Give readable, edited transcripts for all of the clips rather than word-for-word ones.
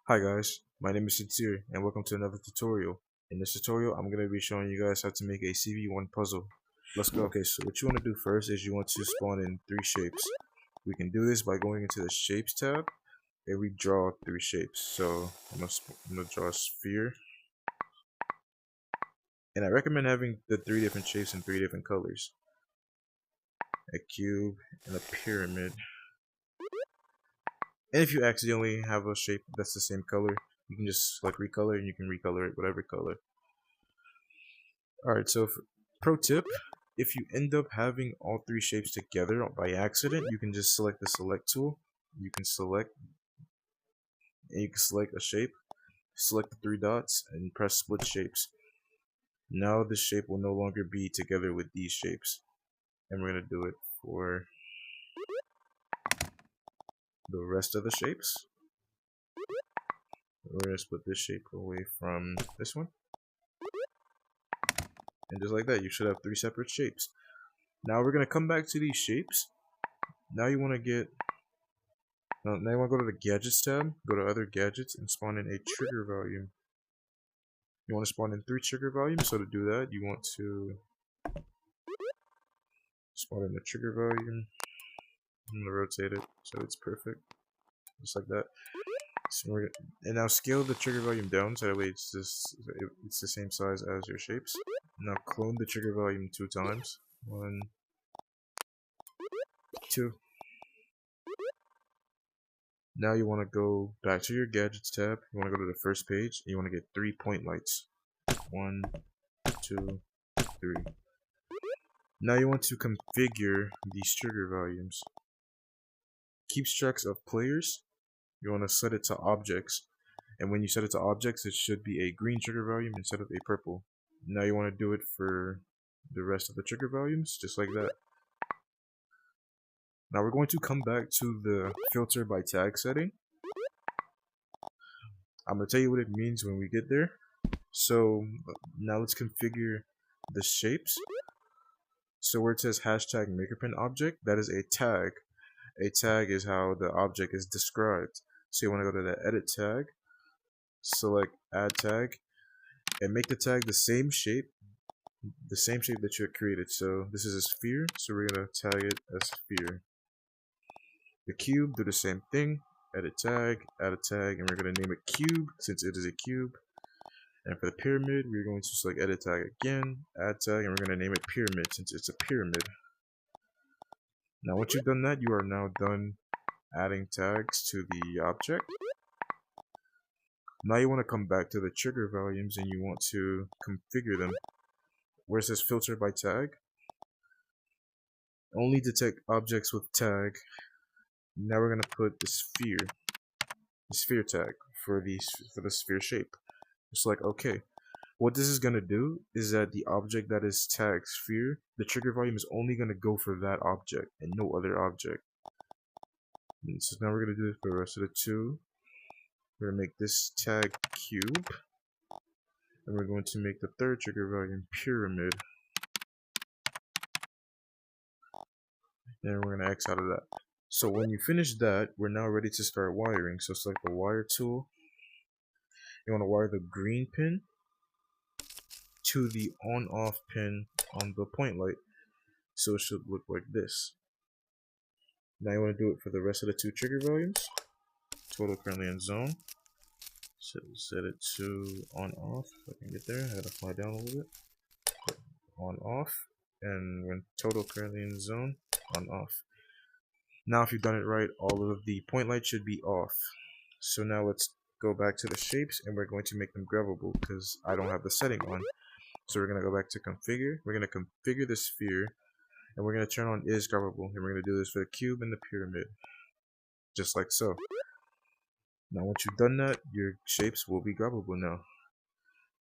Hi guys, my name is Sincere and welcome to another tutorial. In this tutorial, I'm going to be showing you guys how to make a CV1 puzzle. Let's go. Okay, so what you want to do first is you want to spawn in 3 shapes. We can do this by going into the Shapes tab and we draw 3 shapes. So I'm gonna draw a sphere. And I recommend having the 3 different shapes in 3 different colors. A cube and a pyramid. And if you accidentally have a shape that's the same color, you can just like recolor and you can recolor it whatever color. Alright, so pro tip, if you end up having all 3 shapes together by accident, you can just select the select tool. You can select a shape, select the 3 dots, and press split shapes. Now this shape will no longer be together with these shapes. And we're going to do it for the rest of the shapes. We're going to split this shape away from this one. And just like that, you should have 3 separate shapes. Now we're going to come back to these shapes. Now you want to go to the gadgets tab, go to other gadgets, and spawn in a trigger volume. You want to spawn in 3 trigger volumes, so to do that, you want to spawn in the trigger volume. I'm going to rotate it so it's perfect, just like that. So and now scale the trigger volume down so that way it's the same size as your shapes. Now clone the trigger volume 2 times. 1, 2. Now you want to go back to your gadgets tab. You want to go to the first page. And you want to get 3 point lights. 1, 2, 3. Now you want to configure these trigger volumes. Keeps tracks of players. You want to set it to objects. And when you set it to objects, it should be a green trigger volume instead of a purple. Now you want to do it for the rest of the trigger volumes, just like that. Now we're going to come back to the filter by tag setting. I'm going to tell you what it means when we get there. So now let's configure the shapes. So where it says hashtag MakerPen object, that is a tag. A tag is how the object is described. So you want to go to the edit tag, select add tag, and make the tag the same shape that you had created. So this is a sphere, so we're going to tag it as sphere. The cube, do the same thing, edit tag, add a tag, and we're going to name it cube since it is a cube. And for the pyramid, we're going to select edit tag again, add tag, and we're going to name it pyramid since it's a pyramid. Now once you've done that, you are now done adding tags to the object. Now you want to come back to the trigger volumes and you want to configure them. Where it says filter by tag, only detect objects with tag. Now we're going to put the sphere tag for the sphere shape. Just like okay. What this is going to do is that the object that is tagged sphere, the trigger volume is only going to go for that object and no other object. And so now we're going to do it for the rest of the 2. We're going to make this tag cube. And we're going to make the 3rd trigger volume pyramid. And we're going to X out of that. So when you finish that, we're now ready to start wiring. So select the wire tool. You want to wire the green pin to the on-off pin on the point light. So it should look like this. Now you want to do it for the rest of the 2 trigger volumes. Total currently in zone. So set it to on-off. If I can get there, I gotta fly down a little bit. On-off. And when total currently in zone, on-off. Now if you've done it right, all of the point lights should be off. So now let's go back to the shapes and we're going to make them grabbable because I don't have the setting on. So we're going to go back to configure. We're going to configure the sphere and we're going to turn on is grabbable. And we're going to do this for the cube and the pyramid. Just like so. Now once you've done that, your shapes will be grabbable now.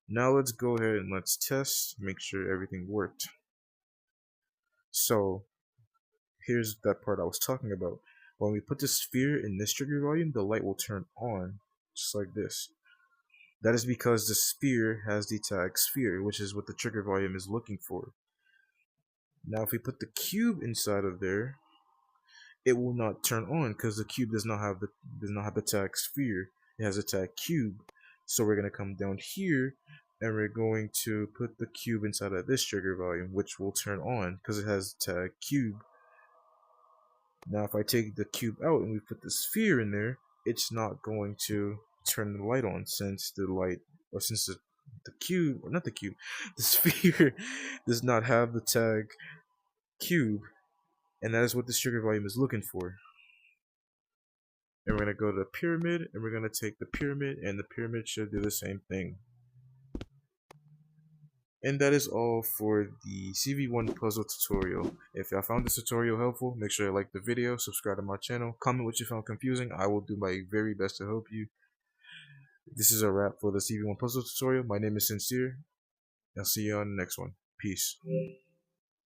Now let's go ahead and let's test, make sure everything worked. So here's that part I was talking about. When we put the sphere in this trigger volume, the light will turn on, just like this. That is because the sphere has the tag sphere, which is what the trigger volume is looking for. Now if we put the cube inside of there, it will not turn on because the cube does not have the tag sphere. it has a tag cube. So we're going to come down here and we're going to put the cube inside of this trigger volume, which will turn on because it has the tag cube. Now if I take the cube out and we put the sphere in there, it's not going to turn the light on since the cube, or not the cube, the sphere does not have the tag cube, and that is what this trigger volume is looking for. And we're going to go to the pyramid, and we're going to take the pyramid, and the pyramid should do the same thing. And that is all for the CV1 puzzle tutorial. If y'all found this tutorial helpful, make sure you like the video, subscribe to my channel, comment what you found confusing. I will do my very best to help you. This is a wrap for the CV1 puzzle tutorial. My name is Sincere. I'll see you on the next one. Peace.